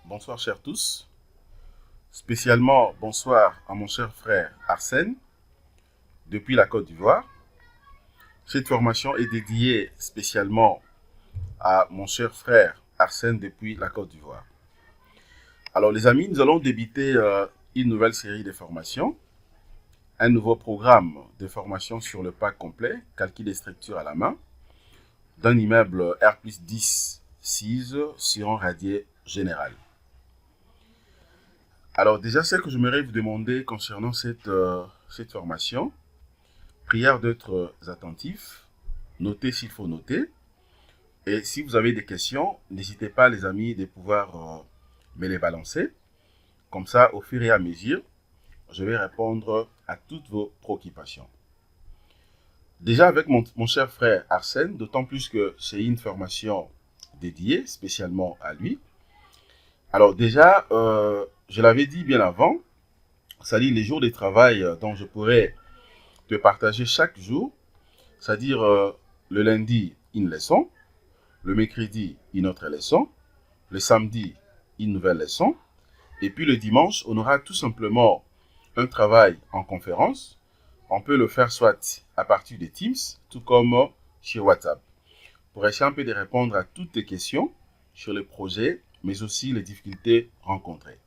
Bonsoir chers tous. Spécialement bonsoir à mon cher frère Arsène depuis la Côte d'Ivoire. Cette formation est dédiée spécialement à mon cher frère Arsène depuis la Côte d'Ivoire. Alors les amis, nous allons débuter une nouvelle série de formations, un nouveau programme de formation sur le pack complet, calcul des structures à la main, d'un immeuble R+10 6 sur un radier général. Alors déjà, ce que j'aimerais vous demander concernant cette formation, prière d'être attentif, notez s'il faut noter. Et si vous avez des questions, n'hésitez pas les amis de pouvoir me les balancer. Comme ça, au fur et à mesure, je vais répondre à toutes vos préoccupations. Déjà avec mon cher frère Arsène, d'autant plus que c'est une formation dédiée spécialement à lui. Alors déjà, je l'avais dit bien avant, c'est-à-dire les jours de travail dont je pourrais te partager chaque jour, c'est-à-dire le lundi, une leçon, le mercredi, une autre leçon, le samedi, une nouvelle leçon, et puis le dimanche, on aura tout simplement un travail en conférence. On peut le faire soit à partir de Teams, tout comme sur WhatsApp, pour essayer un peu de répondre à toutes tes questions sur le projet, mais aussi les difficultés rencontrées.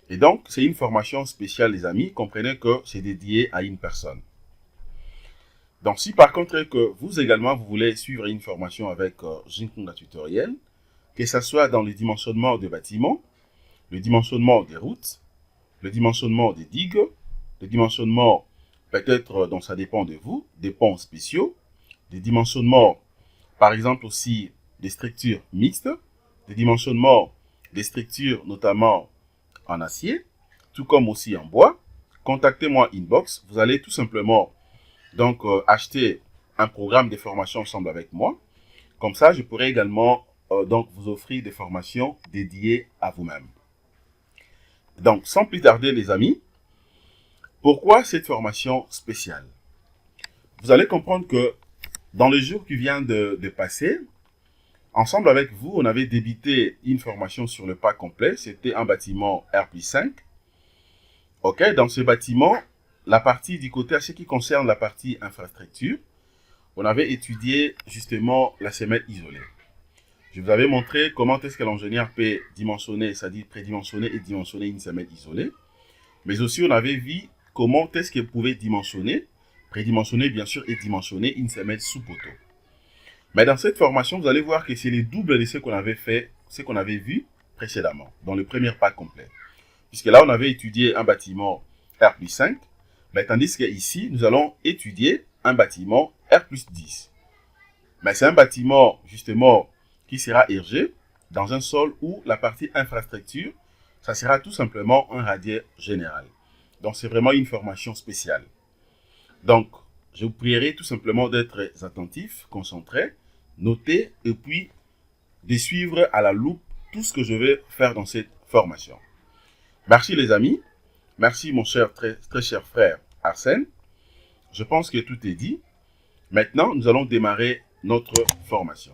Et donc, c'est une formation spéciale, les amis. Comprenez que c'est dédié à une personne. Donc, si par contre que vous également, vous voulez suivre une formation avec Jinkunga Tutoriel, que ce soit dans le dimensionnement des bâtiments, le dimensionnement des routes, le dimensionnement des digues, le dimensionnement, peut-être, donc ça dépend de vous, des ponts spéciaux, des dimensionnements, par exemple aussi, des structures mixtes, des dimensionnements des structures notamment en acier, tout comme aussi en bois, contactez-moi inbox. Vous allez tout simplement donc acheter un programme de formation ensemble avec moi. Comme ça, je pourrai également donc vous offrir des formations dédiées à vous-même. Donc, sans plus tarder les amis, pourquoi cette formation spéciale? Vous allez comprendre que dans les jours qui viennent de passer, ensemble avec vous, on avait débuté une formation sur le pack complet. C'était un bâtiment R+5. Ok, dans ce bâtiment, la partie du côté, à ce qui concerne la partie infrastructure, on avait étudié justement la semelle isolée. Je vous avais montré comment est-ce que l'ingénieur peut dimensionner, c'est-à-dire prédimensionner et dimensionner une semelle isolée. Mais aussi, on avait vu comment est-ce qu'il pouvait dimensionner, prédimensionner bien sûr et dimensionner une semelle sous poteau. Mais dans cette formation, vous allez voir que c'est le double de ce qu'on avait fait, ce qu'on avait vu précédemment, dans le premier pack complet. Puisque là, on avait étudié un bâtiment R+5, mais tandis qu'ici, nous allons étudier un bâtiment R+10. Mais c'est un bâtiment, justement, qui sera érigé dans un sol où la partie infrastructure, ça sera tout simplement un radier général. Donc, c'est vraiment une formation spéciale. Donc, je vous prierai tout simplement d'être attentif, concentré, noter et puis de suivre à la loupe tout ce que je vais faire dans cette formation. Merci les amis. Merci mon cher, très cher frère Arsène. Je pense que tout est dit. Maintenant, nous allons démarrer notre formation.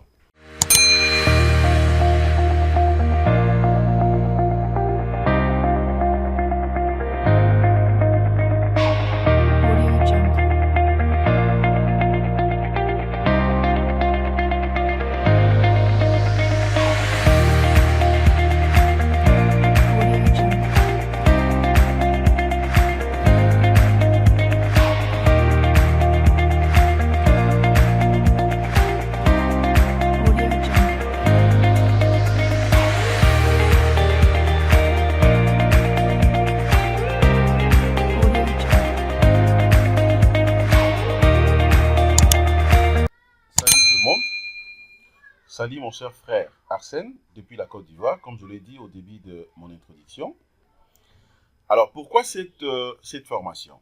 Salut mon cher frère Arsène, depuis la Côte d'Ivoire, comme je l'ai dit au début de mon introduction. Alors, pourquoi cette formation?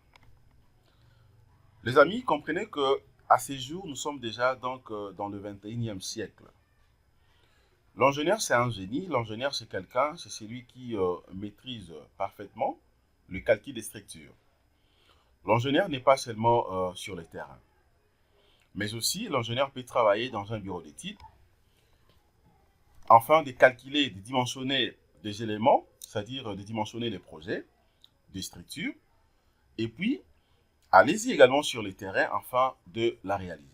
Les amis, comprenez que à ces jours, nous sommes déjà donc dans le 21e siècle. L'ingénieur, c'est un génie. L'ingénieur, c'est quelqu'un, c'est celui qui maîtrise parfaitement le calcul des structures. L'ingénieur n'est pas seulement sur le terrain, mais aussi l'ingénieur peut travailler dans un bureau d'études. afin de calculer, de dimensionner des éléments, c'est-à-dire de dimensionner les projets, des structures, et puis allez-y également sur le terrain afin de la réaliser.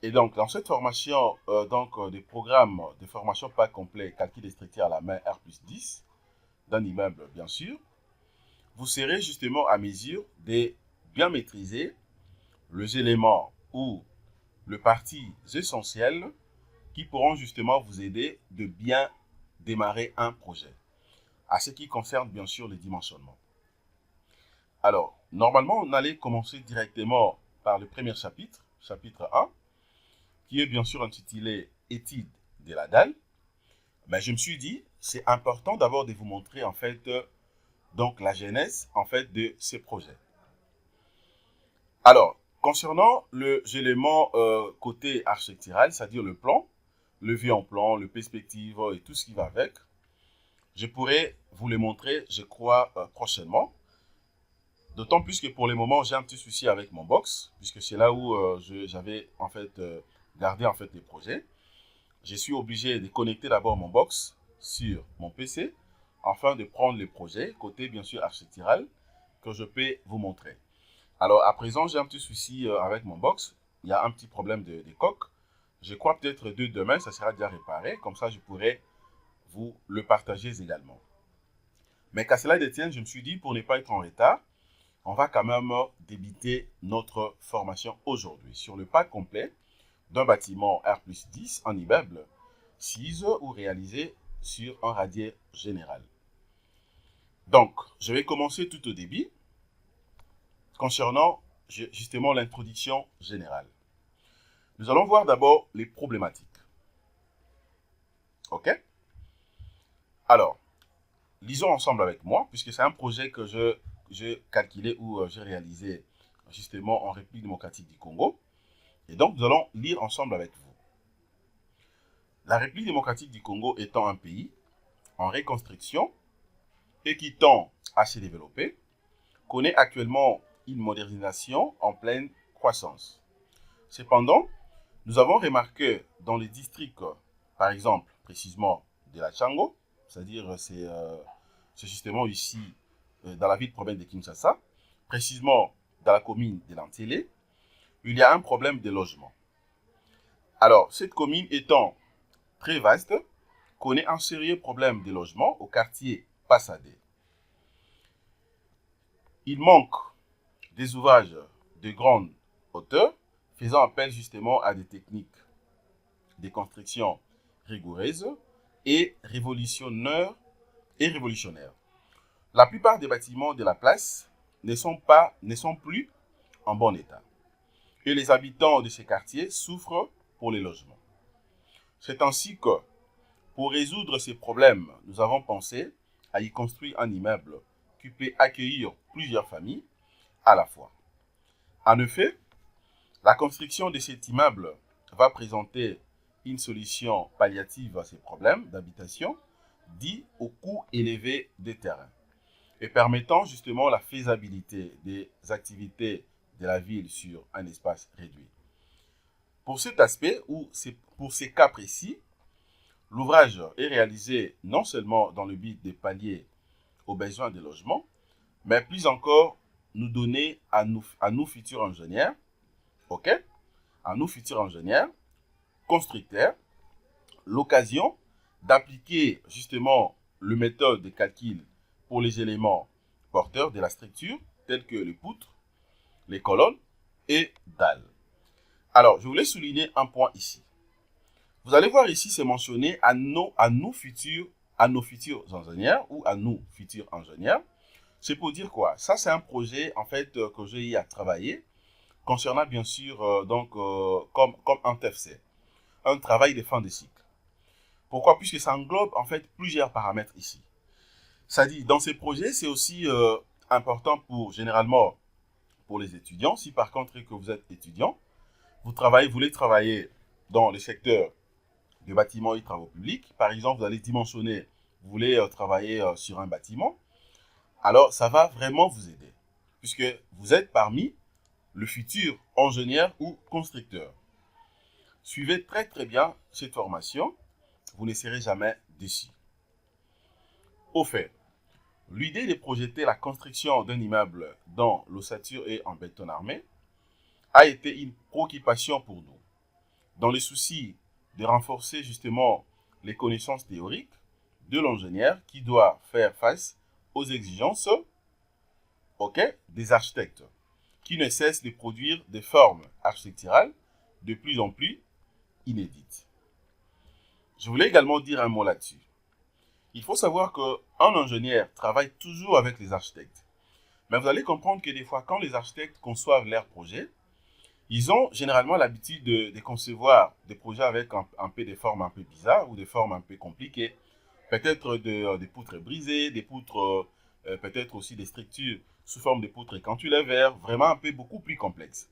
Et donc, dans cette formation, des programmes de formation pas complet, calcul des structures à la main R+10, d'un immeuble bien sûr, vous serez justement à mesure de bien maîtriser les éléments ou les parties essentielles qui pourront justement vous aider de bien démarrer un projet, à ce qui concerne bien sûr le dimensionnement. Alors, normalement, on allait commencer directement par le premier chapitre, chapitre 1, qui est bien sûr intitulé « Étude de la dalle ». Mais je me suis dit, c'est important d'abord de vous montrer en fait donc la genèse en fait de ces projets. Alors, concernant les éléments côté architectural, c'est-à-dire le plan, le vue en plan, le perspective et tout ce qui va avec, je pourrais vous les montrer, je crois, prochainement. D'autant plus que pour le moment, j'ai un petit souci avec mon box, puisque c'est là où j'avais en fait gardé en fait les projets. Je suis obligé de connecter d'abord mon box sur mon PC afin de prendre les projets, côté bien sûr architectural, que je peux vous montrer. Alors à présent, j'ai un petit souci avec mon box. Il y a un petit problème de coque. Je crois peut-être demain, ça sera déjà réparé. Comme ça, je pourrai vous le partager également. Mais qu'à cela détienne, je me suis dit, pour ne pas être en retard, on va quand même débuter notre formation aujourd'hui sur le pas complet d'un bâtiment R+10 en immeuble 6 ou réalisé sur un radier général. Donc, je vais commencer tout au début concernant justement l'introduction générale. Nous allons voir d'abord les problématiques. OK? Alors, lisons ensemble avec moi, puisque c'est un projet que j'ai calculé ou j'ai réalisé justement en République démocratique du Congo. Et donc, nous allons lire ensemble avec vous. La République démocratique du Congo étant un pays en reconstruction et qui tend à se développer, connaît actuellement une modernisation en pleine croissance. Cependant, nous avons remarqué dans les districts, par exemple, précisément de la Tchango, c'est-à-dire c'est justement ici, dans la ville province de Kinshasa, précisément dans la commune de Lantélé, il y a un problème de logement. Alors, cette commune étant très vaste, connaît un sérieux problème de logement au quartier Passadé. Il manque des ouvrages de grande hauteur, faisant appel justement à des techniques de construction rigoureuses et révolutionnaires. La plupart des bâtiments de la place ne sont plus en bon état. Et les habitants de ces quartiers souffrent pour les logements. C'est ainsi que, pour résoudre ces problèmes, nous avons pensé à y construire un immeuble qui peut accueillir plusieurs familles à la fois. En effet, la construction de cet immeuble va présenter une solution palliative à ces problèmes d'habitation dits au coût élevé des terrains et permettant justement la faisabilité des activités de la ville sur un espace réduit. Pour cet aspect ou pour ces cas précis, l'ouvrage est réalisé non seulement dans le but de pallier aux besoins de logement, mais plus encore nous donner à nous futurs ingénieurs, ok, à nous futurs ingénieurs, constructeurs, l'occasion d'appliquer justement le méthode de calcul pour les éléments porteurs de la structure, tels que les poutres, les colonnes et dalles. Alors, je voulais souligner un point ici. Vous allez voir ici, c'est mentionné à nos futurs ingénieurs ou à nous futurs ingénieurs. C'est pour dire quoi? Ça, c'est un projet en fait que j'ai eu à travailler concernant bien sûr comme un TFC, un travail de fin de cycle. Pourquoi? Puisque ça englobe en fait plusieurs paramètres ici. Ça dit, dans ces projets, c'est aussi important généralement pour les étudiants. Si par contre que vous êtes étudiant, vous voulez travailler dans le secteur des bâtiments et travaux publics. Par exemple, vous allez dimensionner, vous voulez travailler sur un bâtiment. Alors, ça va vraiment vous aider, puisque vous êtes parmi le futur ingénieur ou constructeur. Suivez très très bien cette formation. vous ne serez jamais déçu. Au fait, l'idée de projeter la construction d'un immeuble dont l'ossature est en béton armé a été une préoccupation pour nous, dans le souci de renforcer justement les connaissances théoriques de l'ingénieur qui doit faire face aux exigences des architectes, qui ne cessent de produire des formes architecturales de plus en plus inédites. Je voulais également dire un mot là-dessus. Il faut savoir qu'un ingénieur travaille toujours avec les architectes. Mais vous allez comprendre que des fois, quand les architectes conçoivent leurs projets, ils ont généralement l'habitude de concevoir des projets avec un peu des formes un peu bizarres ou des formes un peu compliquées. Peut-être des poutres brisées, des poutres, peut-être aussi des structures sous forme de poutres cantilever, vraiment un peu beaucoup plus complexes.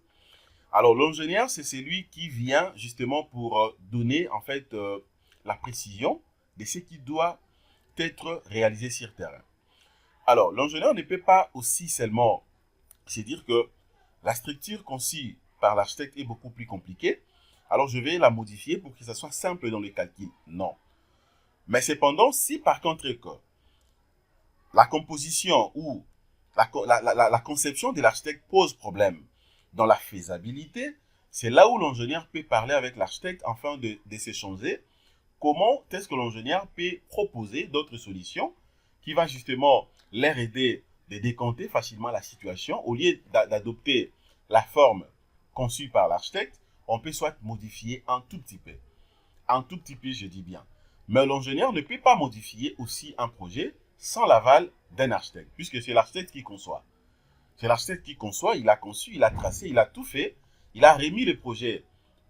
Alors l'ingénieur, c'est celui qui vient justement pour donner en fait la précision de ce qui doit être réalisé sur terrain. Alors, l'ingénieur ne peut pas aussi seulement se dire que la structure conçue par l'architecte est beaucoup plus compliquée, alors je vais la modifier pour que ça soit simple dans les calculs. Non. Mais cependant, si par contre que la composition ou la conception de l'architecte pose problème dans la faisabilité, c'est là où l'ingénieur peut parler avec l'architecte afin de s'échanger. Comment est-ce que l'ingénieur peut proposer d'autres solutions qui va justement leur aider de décompter facilement la situation. Au lieu d'adopter la forme conçue par l'architecte, on peut soit modifier un tout petit peu. Un tout petit peu, je dis bien. Mais l'ingénieur ne peut pas modifier aussi un projet sans l'aval d'un architecte, puisque c'est l'architecte qui conçoit. C'est l'architecte qui conçoit, il a conçu, il a tracé, il a tout fait, il a remis le projet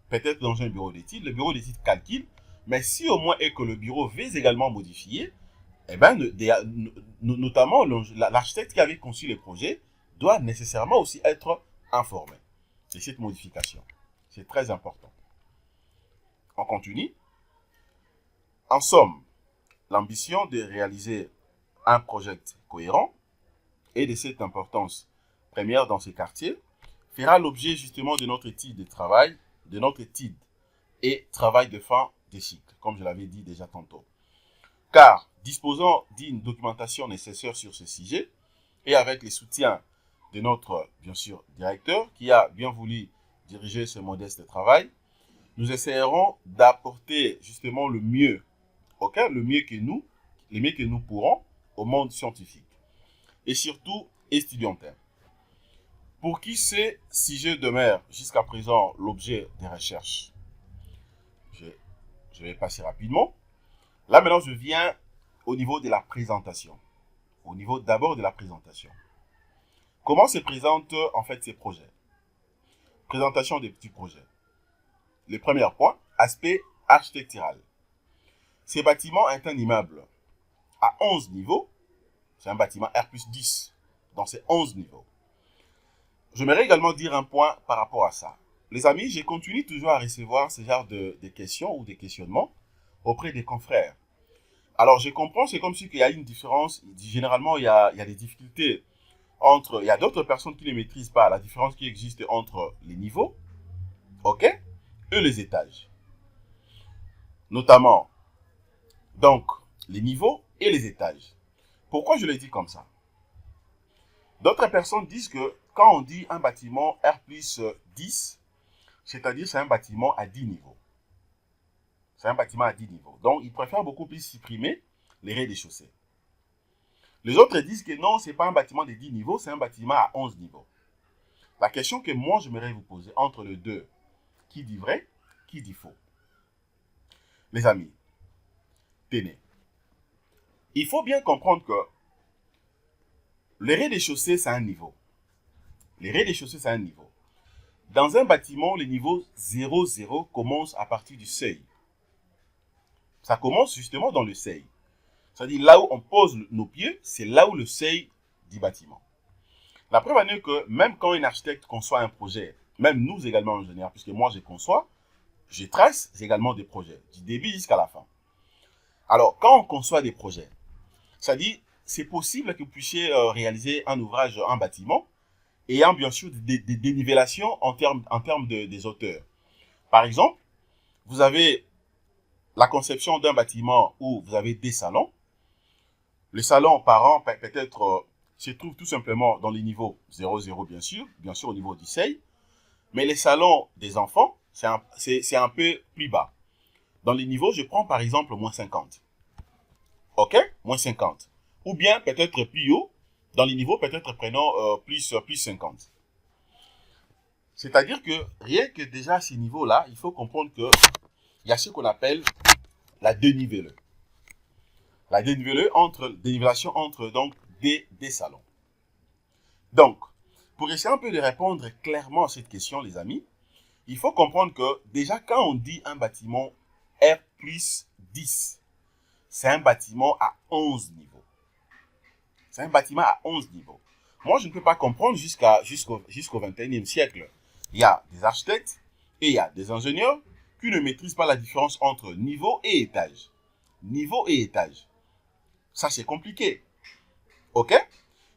peut-être dans un bureau d'études, le bureau d'études calcule. Mais si au moins est que le bureau veut également modifier, eh ben, notamment l'architecte qui avait conçu le projet doit nécessairement aussi être informé de cette modification. C'est très important. On continue. En somme, l'ambition de réaliser un projet cohérent et de cette importance première dans ces quartiers fera l'objet justement de notre étude de travail, de notre étude et travail de fin des cycles, comme je l'avais dit déjà tantôt. Car, disposant d'une documentation nécessaire sur ce sujet, et avec le soutien de notre, bien sûr, directeur, qui a bien voulu diriger ce modeste travail, nous essayerons d'apporter justement le mieux, le mieux que nous pourrons au monde scientifique, et surtout étudiantin. Pour qui ce sujet demeure jusqu'à présent l'objet des recherches. Je vais passer rapidement. Là, maintenant, je viens au niveau de la présentation. Au niveau d'abord de la présentation. Comment se présentent en fait ces projets? Présentation des petits projets. Le premier point, aspect architectural. Ce bâtiment est un immeuble à 11 niveaux. C'est un bâtiment R+10 dans ces 11 niveaux. J'aimerais également dire un point par rapport à ça. Les amis, je continue toujours à recevoir ce genre de questions ou de questionnements auprès des confrères. Alors, je comprends, c'est comme si il y a une différence. Généralement, il y a des difficultés entre... Il y a d'autres personnes qui ne maîtrisent pas la différence qui existe entre les niveaux, et les étages. Notamment, donc, les niveaux et les étages. Pourquoi je le dis comme ça? D'autres personnes disent que quand on dit un bâtiment R+10, c'est-à-dire c'est un bâtiment à 10 niveaux. C'est un bâtiment à 10 niveaux. Donc, ils préfèrent beaucoup plus supprimer les rez-de-chaussée. Les autres disent que non, ce n'est pas un bâtiment de 10 niveaux, c'est un bâtiment à 11 niveaux. La question que moi, j'aimerais vous poser entre les deux, qui dit vrai, qui dit faux? Les amis, tenez. Il faut bien comprendre que les rez-de-chaussée, c'est un niveau. Les rez-de-chaussée, c'est un niveau. Dans un bâtiment, le niveau 0,0 commence à partir du seuil. Ça commence justement dans le seuil. C'est-à-dire là où on pose nos pieds, c'est là où le seuil du bâtiment. La preuve en est que même quand un architecte conçoit un projet, même nous également ingénieurs, puisque moi je conçois, je trace également des projets, du début jusqu'à la fin. Alors, quand on conçoit des projets, c'est-à-dire c'est possible que vous puissiez réaliser un ouvrage, un bâtiment, ayant bien sûr des dénivellations en termes des hauteurs. Par exemple, vous avez la conception d'un bâtiment où vous avez des salons. Les salons par an, peut-être, se trouvent tout simplement dans les niveaux 0, 0, bien sûr au niveau du seuil. Mais les salons des enfants, c'est un peu plus bas. Dans les niveaux, je prends par exemple moins 50. OK? Moins 50. Ou bien peut-être plus haut, dans les niveaux, peut-être prenons plus 50. C'est-à-dire que rien que déjà à ces niveaux-là, il faut comprendre qu'il y a ce qu'on appelle la dénivelée. La dénivellation entre donc des salons. Donc, pour essayer un peu de répondre clairement à cette question, les amis, il faut comprendre que déjà quand on dit un bâtiment R plus 10, c'est un bâtiment à 11 niveaux. C'est un bâtiment à 11 niveaux. Moi, je ne peux pas comprendre jusqu'au 21e siècle. Il y a des architectes et il y a des ingénieurs qui ne maîtrisent pas la différence entre niveau et étage. Niveau et étage. Ça, c'est compliqué. OK?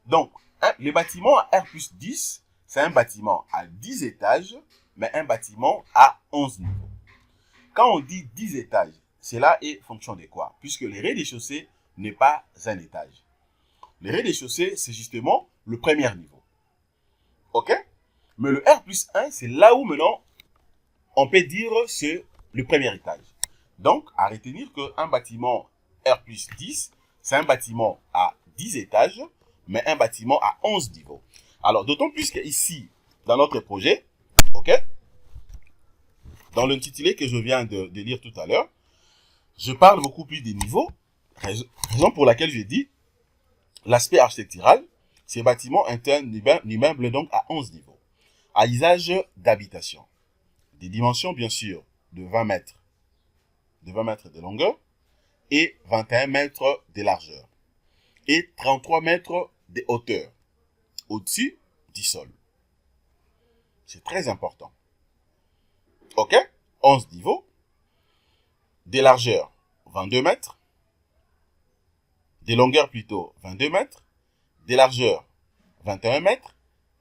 Donc, le bâtiment à R plus 10, c'est un bâtiment à 10 étages, mais un bâtiment à 11 niveaux. Quand on dit 10 étages, cela est fonction de quoi? Puisque le rez-de-chaussée n'est pas un étage. Le rez-de-chaussée, c'est justement le premier niveau. OK? Mais le R plus 1, c'est là où maintenant, on peut dire c'est le premier étage. Donc, à retenir qu'un bâtiment R plus 10, c'est un bâtiment à 10 étages, mais un bâtiment à 11 niveaux. Alors, d'autant plus qu'ici, dans notre projet, OK, dans l'intitulé que je viens de lire tout à l'heure, je parle beaucoup plus des niveaux, raison pour laquelle je dis l'aspect architectural, ces bâtiments internes immeubles donc à 11 niveaux, à usage d'habitation. Des dimensions, bien sûr, de 20 mètres de longueur et 21 mètres de largeur et 33 mètres de hauteur au-dessus du sol. C'est très important. OK? 11 niveaux, des largeurs 22 mètres, des longueurs plutôt 22 mètres, des largeurs 21 mètres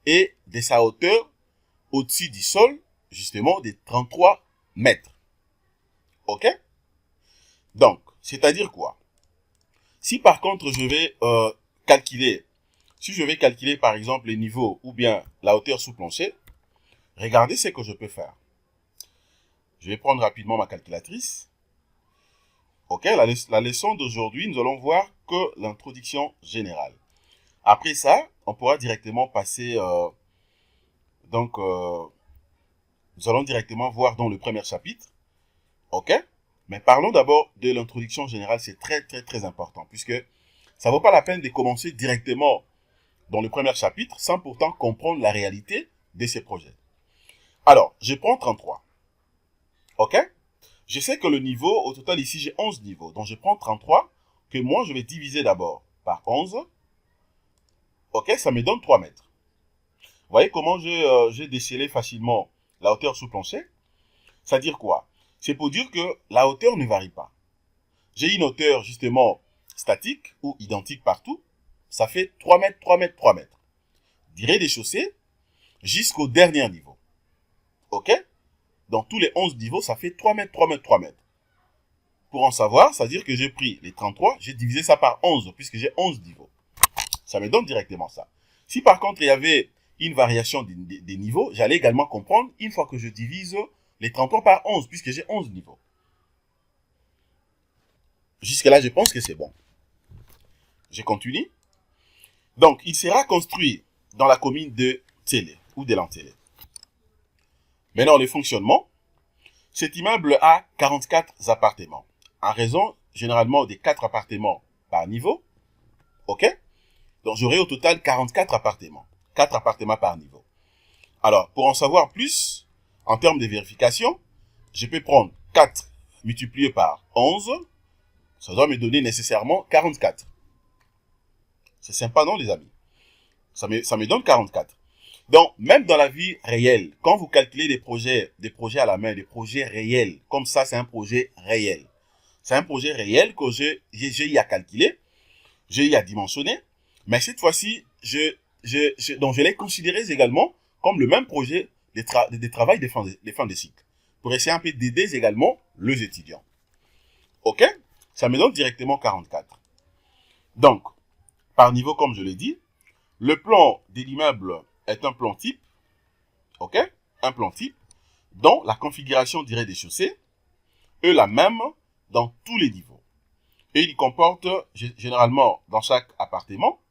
et de sa hauteur au-dessus du sol, justement, des 33 mètres. OK? Donc, c'est-à-dire quoi? Si par contre je vais calculer par exemple les niveaux ou bien la hauteur sous plancher, regardez ce que je peux faire. Je vais prendre rapidement ma calculatrice. OK, la leçon d'aujourd'hui, nous allons voir que l'introduction générale. Après ça, on pourra directement passer, nous allons directement voir dans le premier chapitre. OK? Mais parlons d'abord de l'introduction générale, c'est très, très, très important, puisque ça ne vaut pas la peine de commencer directement dans le premier chapitre sans pourtant comprendre la réalité de ces projets. Alors, je prends 33. OK? Je sais que le niveau, au total ici, j'ai 11 niveaux. Donc, je prends 33, que moi, je vais diviser d'abord par 11. OK? Ça me donne 3 mètres. Vous voyez comment j'ai décelé facilement la hauteur sous plancher? C'est-à-dire quoi? C'est pour dire que la hauteur ne varie pas. J'ai une hauteur, justement, statique ou identique partout. Ça fait 3 mètres, 3 mètres, 3 mètres. Du rez-de-chaussée jusqu'au dernier niveau. OK? Dans tous les 11 niveaux, ça fait 3 mètres, 3 mètres, 3 mètres. Pour en savoir, c'est-à-dire que j'ai pris les 33, j'ai divisé ça par 11, puisque j'ai 11 niveaux. Ça me donne directement ça. Si par contre, il y avait une variation des niveaux, j'allais également comprendre, une fois que je divise les 33 par 11, puisque j'ai 11 niveaux. Jusque-là, je pense que c'est bon. Je continue. Donc, il sera construit dans la commune de Télé, ou de l'Antélé. Maintenant, le fonctionnement. Cet immeuble a 44 appartements, en raison généralement des 4 appartements par niveau. OK? Donc, j'aurai au total 44 appartements. 4 appartements par niveau. Alors, pour en savoir plus, en termes de vérification, je peux prendre 4 multiplié par 11. Ça doit me donner nécessairement 44. C'est sympa, non, les amis? Ça me donne 44. Donc, même dans la vie réelle, quand vous calculez des projets à la main, des projets réels, comme ça, c'est un projet réel. C'est un projet réel que j'ai eu à calculer, j'ai eu à dimensionner, mais cette fois-ci, donc je l'ai considéré également comme le même projet de travail des fins de cycle, pour essayer un peu d'aider également les étudiants. OK? Ça me donne directement 44. Donc, par niveau, comme je l'ai dit, le plan de l'immeuble est un plan type, OK? Un plan type dont la configuration du rez-de-chaussée est la même dans tous les niveaux. Et il comporte généralement dans chaque appartement,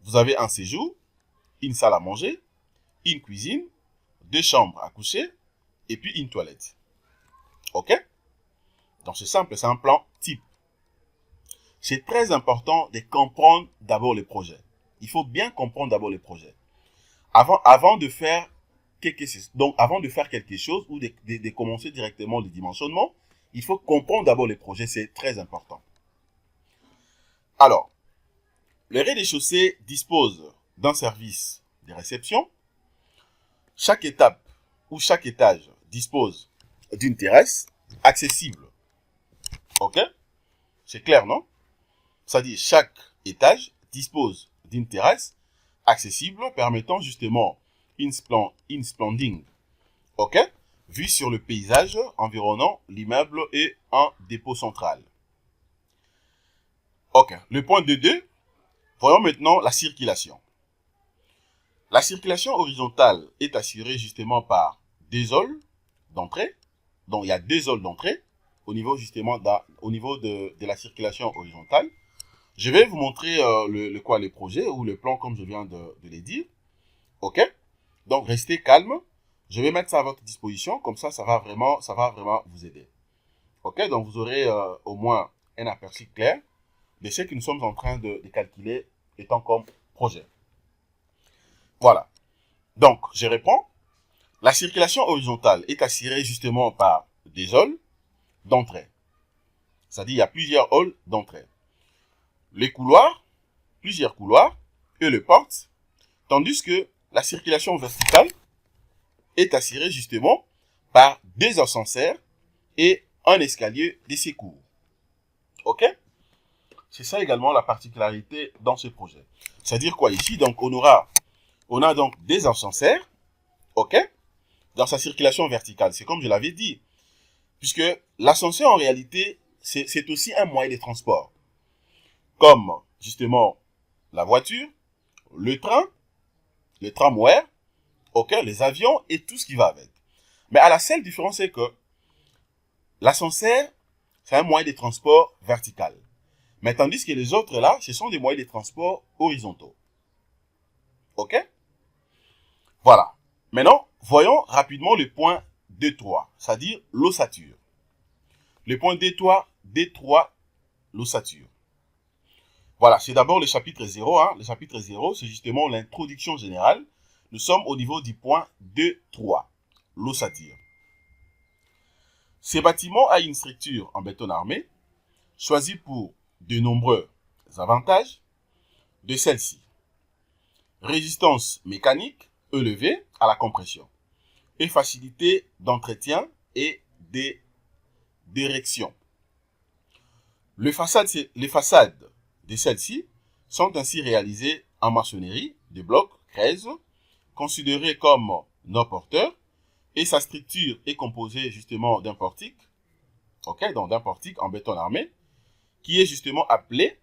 vous avez un séjour, une salle à manger, une cuisine, 2 chambres à coucher et puis une toilette. OK? Donc c'est simple, c'est un plan type. C'est très important de comprendre d'abord le projet. Il faut bien comprendre d'abord le projet. Avant de faire quelque chose ou de commencer directement le dimensionnement, il faut comprendre d'abord le projet, c'est très important. Alors, le rez-de-chaussée dispose d'un service de réception. Chaque étape ou chaque étage dispose d'une terrasse accessible. OK? C'est clair, non? C'est-à-dire chaque étage dispose d'une terrasse accessible permettant justement une splending, OK? Vue sur le paysage environnant l'immeuble et un dépôt central. OK. Le point 2.2, voyons maintenant la circulation. La circulation horizontale est assurée justement par 2 halls d'entrée. Donc il y a 2 halls d'entrée au niveau justement de la circulation horizontale. Je vais vous montrer le projet ou le plan comme je viens de le dire. OK? Donc restez calme. Je vais mettre ça à votre disposition. Comme ça va vraiment vous aider. OK? Donc vous aurez au moins un aperçu clair de ce que nous sommes en train de calculer étant comme projet. Voilà. Donc, je reprends. La circulation horizontale est assurée justement par des halls d'entrée. C'est-à-dire il y a plusieurs halls d'entrée. Les couloirs, plusieurs couloirs et les portes, tandis que la circulation verticale est assurée justement par 2 ascenseurs et un escalier de secours. OK? C'est ça également la particularité dans ce projet. C'est-à-dire quoi ici? Donc, on a donc des ascenseurs, OK? Dans sa circulation verticale. C'est comme je l'avais dit. Puisque l'ascenseur, en réalité, c'est aussi un moyen de transport. Comme, justement, la voiture, le train, le tramway, OK, les avions et tout ce qui va avec. Mais à la seule différence, c'est que l'ascenseur, c'est un moyen de transport vertical. Mais tandis que les autres là, ce sont des moyens de transport horizontaux. OK? Voilà. Maintenant, voyons rapidement le point D3, c'est-à-dire l'ossature. Le point D3, l'ossature. Voilà, c'est d'abord le chapitre 0. Le chapitre 0, c'est justement l'introduction générale. Nous sommes au niveau du point D3, l'ossature. Ce bâtiment a une structure en béton armé, choisie pour de nombreux avantages de celle-ci. Résistance mécanique élevée à la compression et facilité d'entretien et d'érection. Les façades de celles-ci sont ainsi réalisées en maçonnerie de blocs 13, considérés comme non porteurs, et sa structure est composée justement d'un portique, ok, donc d'un portique en béton armé, qui est justement appelé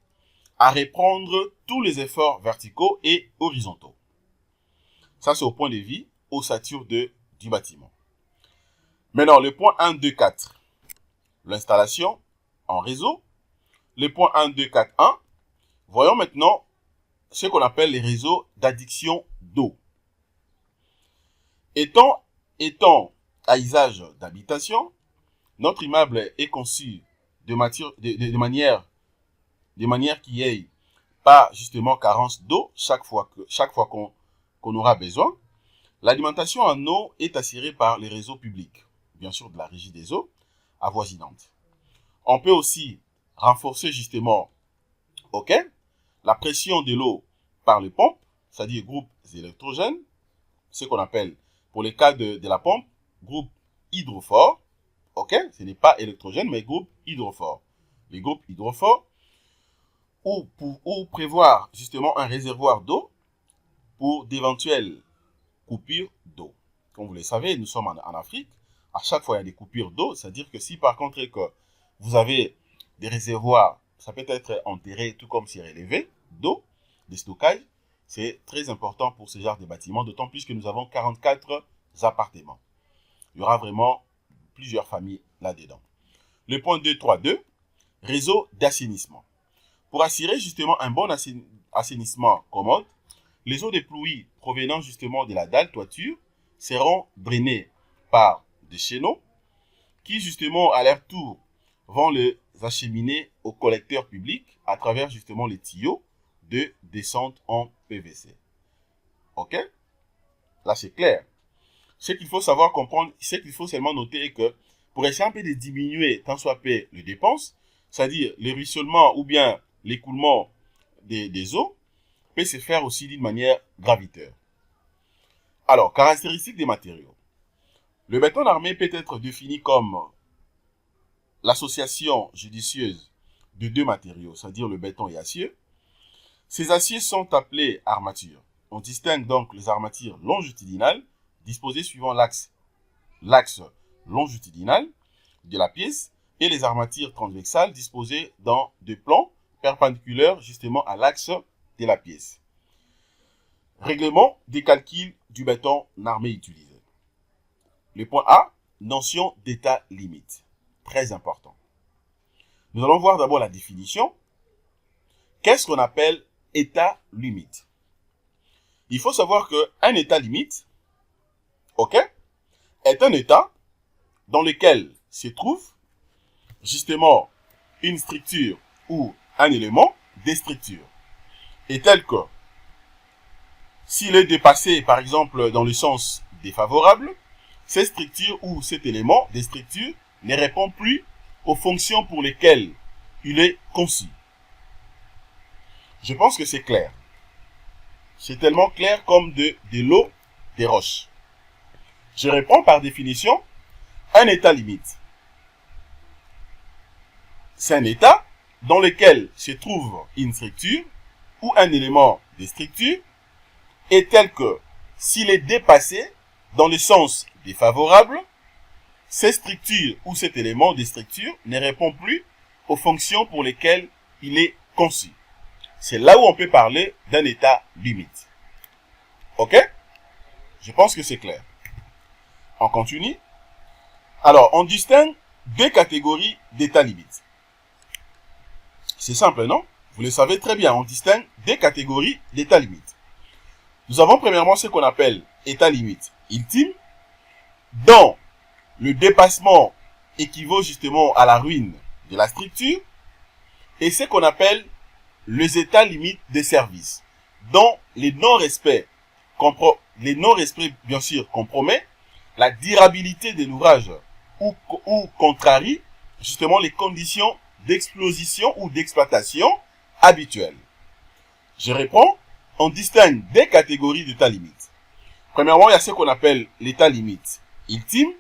à reprendre tous les efforts verticaux et horizontaux. Ça, c'est au point de vue ossature du bâtiment. Maintenant, le point 1, 2, 4, l'installation en réseau. Le point 1, 2, 4, 1, voyons maintenant ce qu'on appelle les réseaux d'adduction d'eau. Étant à usage d'habitation, notre immeuble est conçu de manière qu'il n'y ait pas justement carence d'eau chaque fois qu'on aura besoin. L'alimentation en eau est assurée par les réseaux publics, bien sûr de la régie des eaux avoisinantes. On peut aussi renforcer justement, OK, la pression de l'eau par les pompes, c'est-à-dire groupes électrogènes, ce qu'on appelle, pour les cas de la pompe, groupe hydrophore, OK, ce n'est pas électrogène, mais groupe hydrophore. Les groupes hydrophores, ou prévoir justement un réservoir d'eau pour d'éventuelles coupures d'eau. Comme vous le savez, nous sommes en Afrique. À chaque fois, il y a des coupures d'eau. C'est-à-dire que si par contre que vous avez des réservoirs, ça peut être enterré tout comme surélevé, d'eau, des stockages. C'est très important pour ce genre de bâtiments, d'autant plus que nous avons 44 appartements. Il y aura vraiment plusieurs familles là-dedans. Le point 2.3.2, réseau d'assainissement. Pour assurer justement un bon assainissement commode, les eaux de pluie provenant justement de la dalle toiture seront drainées par des chaînons qui justement à leur tour vont les acheminer au collecteur public à travers justement les tuyaux de descente en PVC. Ok? Là c'est clair. Ce qu'il faut savoir comprendre, ce qu'il faut seulement noter est que pour essayer un peu de diminuer tant soit peu les dépenses, c'est-à-dire le ruissellement ou bien l'écoulement des eaux, peut se faire aussi d'une manière gravitaire. Alors, caractéristiques des matériaux. Le béton armé peut être défini comme l'association judicieuse de deux matériaux, c'est-à-dire le béton et acier. Ces aciers sont appelés armatures. On distingue donc les armatures longitudinales, disposées suivant l'axe longitudinal de la pièce, et les armatures transversales disposées dans des plans perpendiculaires justement à l'axe de la pièce. Règlement des calculs du béton armé utilisé. Le point A, notion d'état limite. Très important. Nous allons voir d'abord la définition. Qu'est-ce qu'on appelle état limite? Il faut savoir qu'un état limite, ok, est un état dans lequel se trouve justement une structure ou un élément des structures. Et tel que s'il est dépassé, par exemple, dans le sens défavorable, cette structure ou cet élément des structures ne répond plus aux fonctions pour lesquelles il est conçu. Je pense que c'est clair. C'est tellement clair comme de l'eau, des roches. Je réponds par définition, un état limite. C'est un état dans lequel se trouve une structure ou un élément des structures est tel que s'il est dépassé dans le sens défavorable, cette structure ou cet élément des structures ne répond plus aux fonctions pour lesquelles il est conçu. C'est là où on peut parler d'un état limite. Ok? Je pense que c'est clair. On continue. Alors, on distingue deux catégories d'états limites. C'est simple, non? Vous le savez très bien, on distingue deux catégories d'états limites. Nous avons premièrement ce qu'on appelle état limite ultime, dont le dépassement équivaut justement à la ruine de la structure, et ce qu'on appelle les états limites des services, dont les non-respects bien sûr compromet la durabilité de l'ouvrage ou contrarie justement les conditions d'explosion ou d'exploitation habituelles. Je réponds, on distingue deux catégories d'état limite. Premièrement, il y a ce qu'on appelle l'état limite ultime,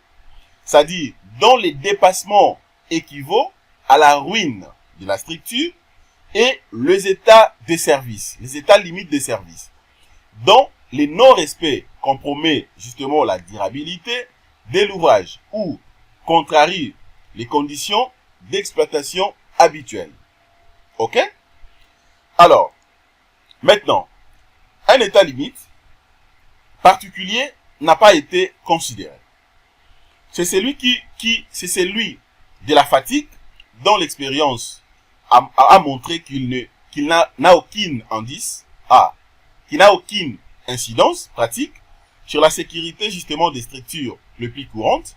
c'est-à-dire dont les dépassements équivaut à la ruine de la structure, et les états de service, les états limites des services, dont les non-respects compromet justement la durabilité de l'ouvrage ou contrarie les conditions d'exploitation habituelles. Ok? Alors, maintenant, un état limite particulier n'a pas été considéré. C'est celui c'est celui de la fatigue dont l'expérience a montré qu'il n'a aucune indice, qu'il n'a aucune incidence pratique sur la sécurité justement des structures les plus courantes,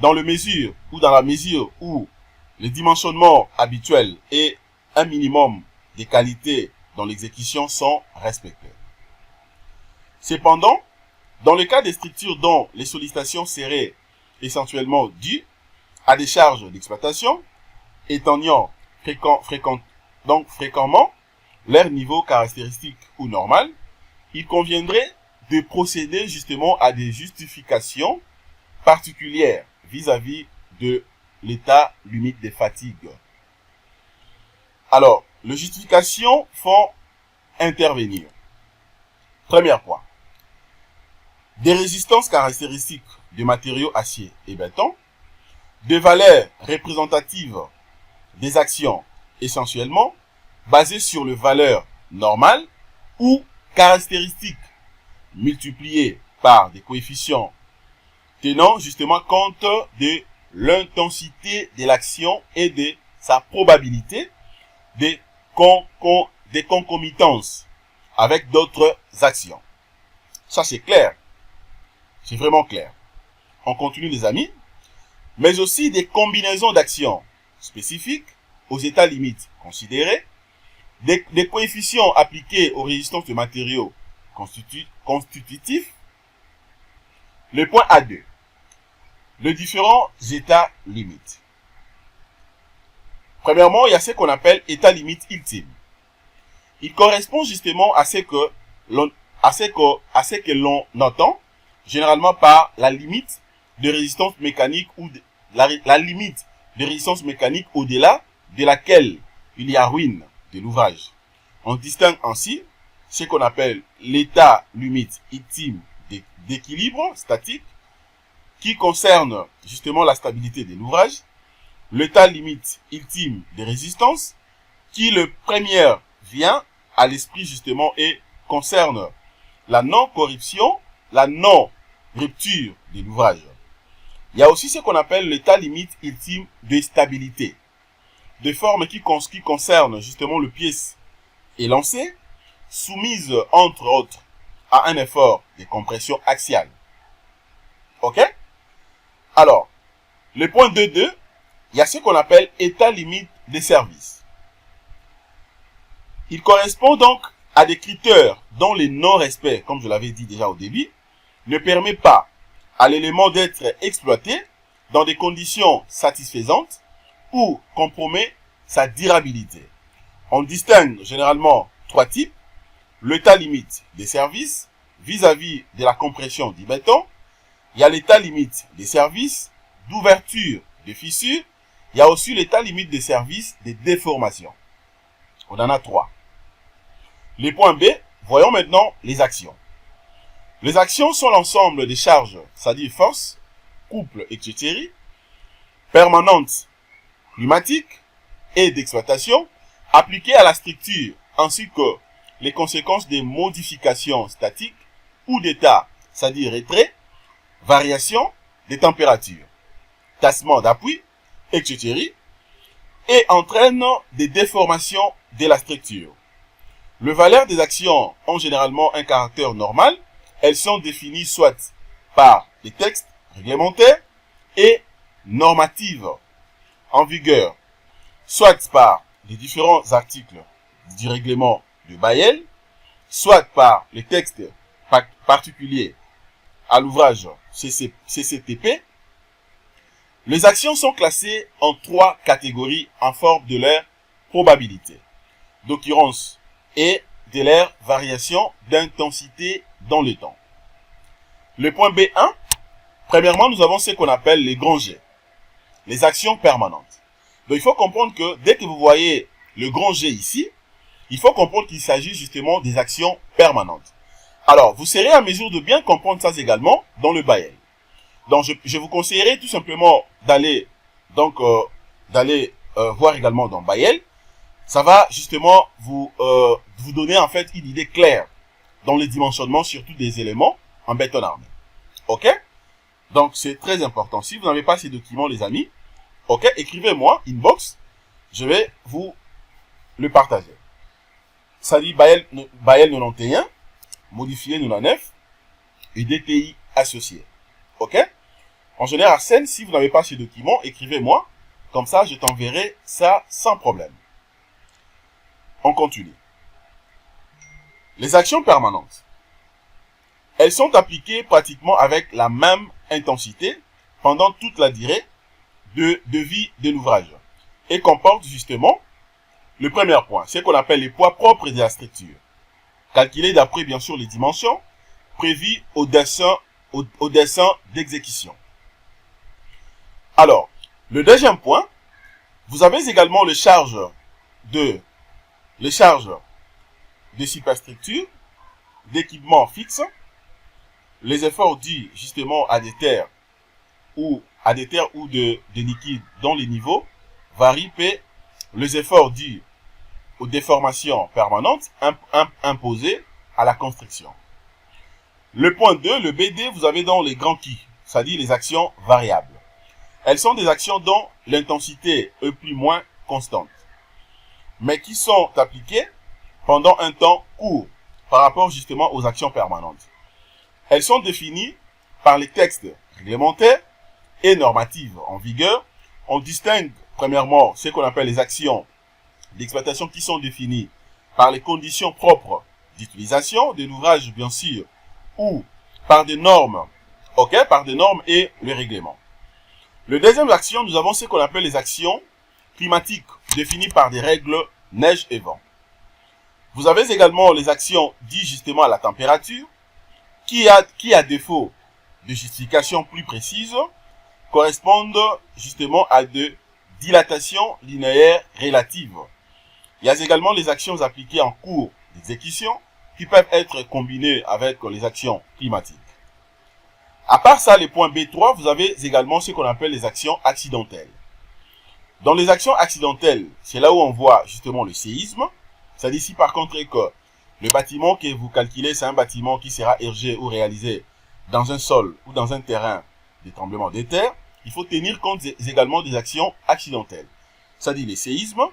dans la mesure où le dimensionnement habituel et un minimum de qualité dans l'exécution sont respectés. Cependant, dans le cas des structures dont les sollicitations seraient essentiellement dues à des charges d'exploitation, éteignant fréquemment leur niveau caractéristique ou normal, il conviendrait de procéder justement à des justifications particulières vis-à-vis de l'état limite des fatigues. Alors, les justifications font intervenir. Premier point. Des résistances caractéristiques des matériaux acier et béton, des valeurs représentatives des actions essentiellement basées sur les valeurs normales ou caractéristiques multipliées par des coefficients tenant justement compte de l'intensité de l'action et de sa probabilité de concomitance avec d'autres actions. Ça, c'est clair. C'est vraiment clair. On continue, les amis. Mais aussi des combinaisons d'actions spécifiques aux états limites considérés, des coefficients appliqués aux résistances de matériaux constitutifs. Le point A2. Les différents états limites. Premièrement, il y a ce qu'on appelle état limite ultime. Il correspond justement à ce que l'on entend généralement par la limite de résistance mécanique ou la limite de résistance mécanique au-delà de laquelle il y a ruine de l'ouvrage. On distingue ainsi ce qu'on appelle l'état limite ultime d'équilibre statique qui concerne justement la stabilité de l'ouvrage, l'état limite ultime de résistance qui le premier vient à l'esprit justement et concerne la non-corruption, la non-rupture de l'ouvrage. Il y a aussi ce qu'on appelle l'état limite ultime de stabilité, de forme qui concerne justement le pièce élancé, soumise entre autres à un effort de compression axiale. Ok? Alors, le point 2.2, il y a ce qu'on appelle état limite des services. Il correspond donc à des critères dont le non-respect, comme je l'avais dit déjà au début, ne permet pas à l'élément d'être exploité dans des conditions satisfaisantes ou compromet sa durabilité. On distingue généralement trois types. L'état limite des services vis-à-vis de la compression du béton. Il y a l'état limite des services d'ouverture de fissures. Il y a aussi l'état limite des services de déformation. On en a trois. Les points B, voyons maintenant les actions. Les actions sont l'ensemble des charges, c'est-à-dire forces, couples, etc., permanentes, climatiques et d'exploitation, appliquées à la structure, ainsi que les conséquences des modifications statiques ou d'état, c'est-à-dire retrait, variation des températures, tassement d'appui, etc., et entraînent des déformations de la structure. Les valeurs des actions ont généralement un caractère normal. Elles sont définies soit par des textes réglementaires et normatifs en vigueur, soit par les différents articles du règlement de Baïel, soit par les textes particuliers à l'ouvrage CCTP. Les actions sont classées en trois catégories en forme de leur probabilité, d'occurrence et de leur variation d'intensité dans le temps. Le point B1, premièrement, nous avons ce qu'on appelle les grands jets, les actions permanentes. Donc, il faut comprendre que dès que vous voyez le grand jet ici, il faut comprendre qu'il s'agit justement des actions permanentes. Alors, vous serez à mesure de bien comprendre ça également dans le Baïel. Donc, je vous conseillerais tout simplement d'aller voir également dans Baïel. Ça va justement vous donner en fait une idée claire dans le dimensionnement surtout des éléments en béton armé. Ok? Donc c'est très important. Si vous n'avez pas ces documents, les amis, ok, écrivez-moi inbox, je vais vous le partager. Ça dit Baïel 91, modifié 99 et DTI associé. Ok? En général, si vous n'avez pas ces documents, écrivez-moi, comme ça je t'enverrai ça sans problème. On continue. Les actions permanentes. Elles sont appliquées pratiquement avec la même intensité pendant toute la durée de vie de l'ouvrage et comportent justement le premier point, ce qu'on appelle les poids propres de la structure, calculés d'après bien sûr les dimensions prévues au dessin d'exécution. Alors, le deuxième point, vous avez également les charges de superstructure, d'équipement fixe, les efforts dus justement à des terres ou de liquides dont les niveaux varient les efforts dus aux déformations permanentes imposées à la construction. Le point 2, le BD, vous avez dans les grands qui, c'est-à-dire les actions variables. Elles sont des actions dont l'intensité est plus ou moins constante, mais qui sont appliquées pendant un temps court par rapport justement aux actions permanentes. Elles sont définies par les textes réglementaires et normatifs en vigueur. On distingue premièrement ce qu'on appelle les actions d'exploitation qui sont définies par les conditions propres d'utilisation de l'ouvrage bien sûr ou par des normes, par des normes et le règlement. Le deuxième action, nous avons ce qu'on appelle les actions climatiques définies par des règles neige et vent. Vous avez également les actions dites justement à la température qui à défaut de justification plus précise correspondent justement à de dilatations linéaires relatives. Il y a également les actions appliquées en cours d'exécution qui peuvent être combinées avec les actions climatiques. À part ça, les points B3, vous avez également ce qu'on appelle les actions accidentelles. Dans les actions accidentelles, c'est là où on voit justement le séisme. C'est-à-dire ici par contre que le bâtiment que vous calculez, c'est un bâtiment qui sera érigé ou réalisé dans un sol ou dans un terrain de tremblement de terre. Il faut tenir compte également des actions accidentelles. C'est-à-dire les séismes,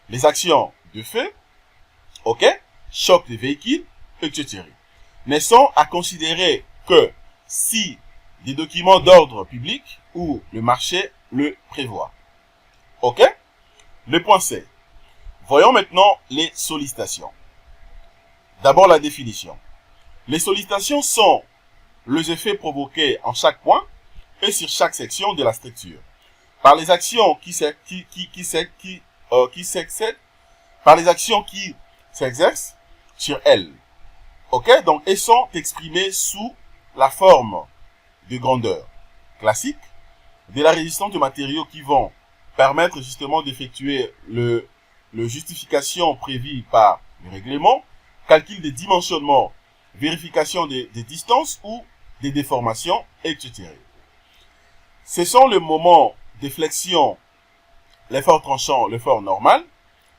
les actions de feu, choc des véhicules, etc. Ne sont à considérer que si des documents d'ordre public ou le marché le prévoit. Le point C. Voyons maintenant les sollicitations. D'abord la définition. Les sollicitations sont les effets provoqués en chaque point et sur chaque section de la structure par les actions qui s'exercent sur elles. Donc elles sont exprimées sous la forme de grandeur classique, de la résistance de matériaux qui vont permettre justement d'effectuer le justification prévue par le règlement, calcul des dimensionnements, vérification des distances ou des déformations, etc. Ce sont les moments de flexion, l'effort tranchant, l'effort normal,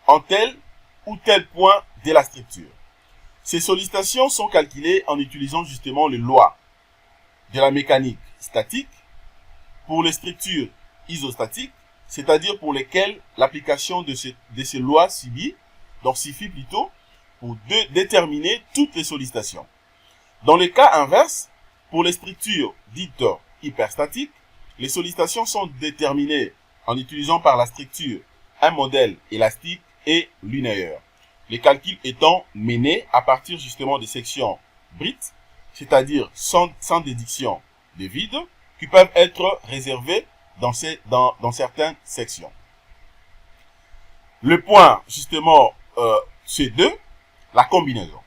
en tel ou tel point de la structure. Ces sollicitations sont calculées en utilisant justement les lois de la mécanique statique pour les structures isostatiques, c'est-à-dire pour lesquelles l'application de ces lois suffit plutôt pour déterminer toutes les sollicitations. Dans le cas inverse, pour les structures dites hyperstatiques, les sollicitations sont déterminées en utilisant par la structure un modèle élastique et linéaire. Les calculs étant menés à partir justement des sections brites, c'est-à-dire sans déduction de vide, qui peuvent être réservées dans certaines sections. Le point justement C2, la combinaison.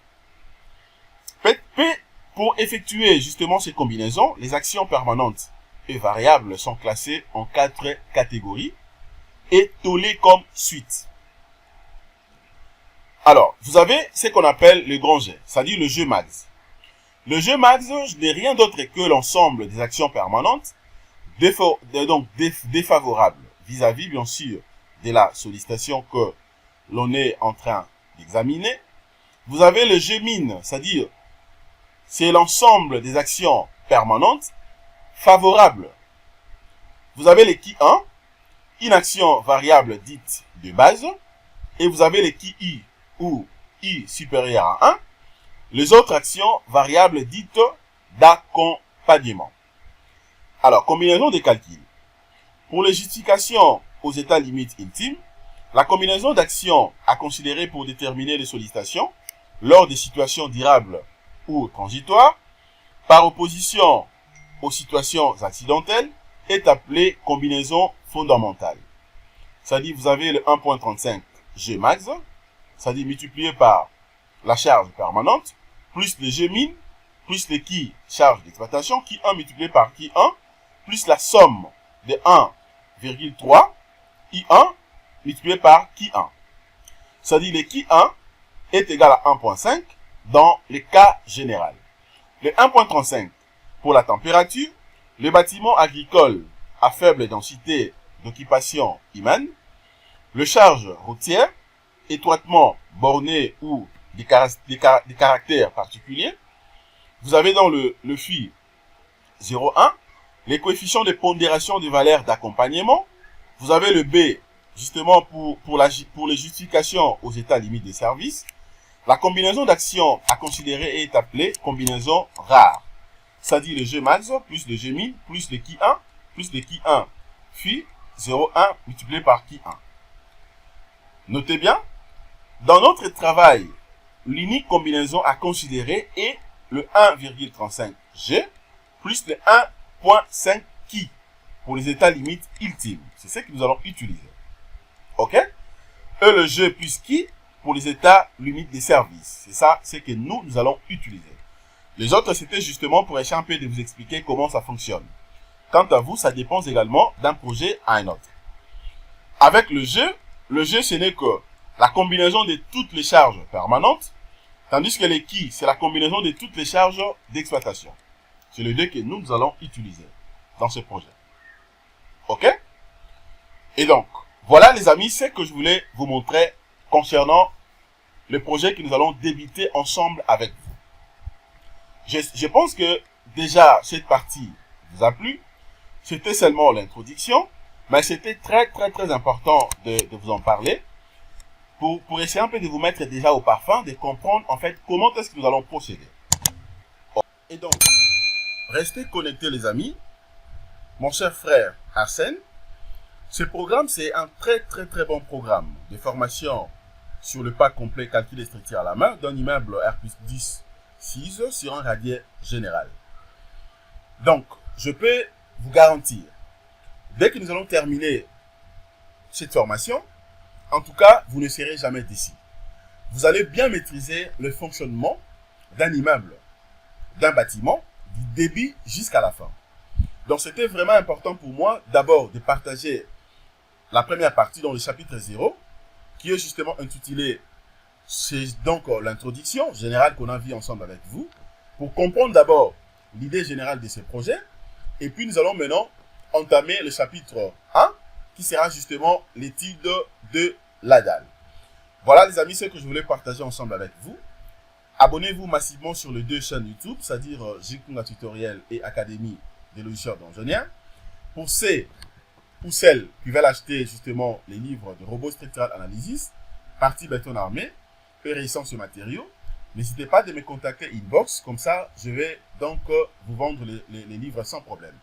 Pour effectuer justement ces combinaisons, les actions permanentes et variables sont classées en 4 catégories et tollées comme suite. Alors, vous avez ce qu'on appelle le grand jet, c'est-à-dire le jeu max. Le jeu max n'est rien d'autre que l'ensemble des actions permanentes donc défavorables vis-à-vis bien sûr de la sollicitation que l'on est en train d'examiner. Vous avez le jeu min, c'est-à-dire c'est l'ensemble des actions permanentes favorables. Vous avez les qui 1, une action variable dite de base, et vous avez les qui i ou i supérieur à 1, les autres actions variables dites d'accompagnement. Alors, combinaison des calculs. Pour les justifications aux états limites intimes, la combinaison d'actions à considérer pour déterminer les sollicitations lors des situations durables ou transitoires, par opposition aux situations accidentelles, est appelée combinaison fondamentale. C'est-à-dire, vous avez le 1.35 G max, c'est-à-dire multiplié par la charge permanente, plus le G min, plus le qui charge d'exploitation, qui 1 multiplié par qui 1, plus la somme de 1,3 I1 multiplié par qui 1. C'est-à-dire le qui 1 est égal à 1.5 dans le cas général. Le 1.35 pour la température, le bâtiment agricole à faible densité d'occupation humaine. le charge routière, étroitement borné ou des caractères particuliers. Vous avez dans le phi 0,1 les coefficients de pondération des valeurs d'accompagnement. Vous avez le B, justement pour les justifications aux états limites des services. La combinaison d'actions à considérer est appelée combinaison rare. C'est-à-dire le G max plus le G min plus le Ki 1 plus le Ki 1 phi 0,1 multiplié par Ki 1. Notez bien, dans notre travail, l'unique combinaison à considérer est le 1,35 G plus le 1,5 Ki pour les états limites ultimes. C'est ce que nous allons utiliser. OK? Et le G plus Ki pour les états limites des services. C'est ça, c'est que nous allons utiliser. Les autres, c'était justement pour essayer un peu de vous expliquer comment ça fonctionne. Quant à vous, ça dépend également d'un projet à un autre. Avec le G, ce n'est que la combinaison de toutes les charges permanentes, tandis que les Ki, c'est la combinaison de toutes les charges d'exploitation. C'est les deux que nous allons utiliser dans ce projet. OK? Et donc, voilà les amis, ce que je voulais vous montrer concernant le projet que nous allons débuter ensemble avec vous. Je pense que déjà cette partie vous a plu. C'était seulement l'introduction, mais c'était très important de vous en parler pour essayer un peu de vous mettre déjà au parfum, de comprendre en fait comment est-ce que nous allons procéder. Et donc, restez connectés les amis. Mon cher frère Arsène, ce programme c'est un très bon programme de formation sur le pack complet calcul et structure à la main d'un immeuble R+10 6 sur un radier général. Donc, je peux vous garantir, dès que nous allons terminer cette formation, en tout cas, vous ne serez jamais déçus. Vous allez bien maîtriser le fonctionnement d'un immeuble, d'un bâtiment, du début jusqu'à la fin. Donc, c'était vraiment important pour moi, d'abord, de partager la première partie dans le chapitre 0, qui est justement intitulé, c'est donc l'introduction générale qu'on a vue ensemble avec vous, pour comprendre d'abord l'idée générale de ce projet, et puis nous allons maintenant entamer le chapitre 1, qui sera justement l'étude de la dalle. Voilà les amis, ce que je voulais partager ensemble avec vous. Abonnez-vous massivement sur les deux chaînes YouTube, c'est-à-dire Jikunga Tutoriel et Académie des logiciels d'ingénieurs. Pour ceux ou celles qui veulent acheter justement les livres de Robot Structural Analysis, partie béton armé, et récent sur matériaux, n'hésitez pas de me contacter inbox, comme ça je vais donc vous vendre les livres sans problème.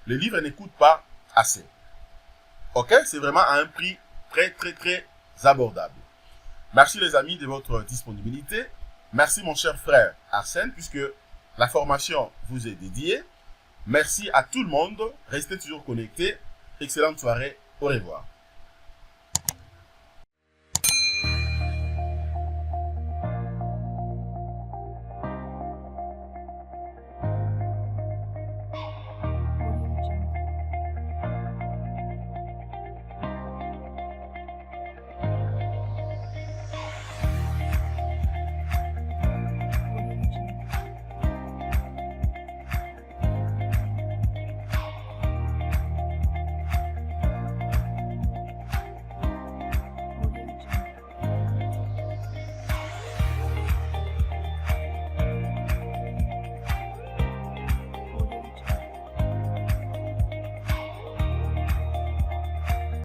Les livres ne coûtent pas assez. Ok, c'est vraiment à un prix très abordable. Merci les amis de votre disponibilité. Merci mon cher frère Arsène, puisque la formation vous est dédiée. Merci à tout le monde. Restez toujours connectés. Excellente soirée. Au revoir.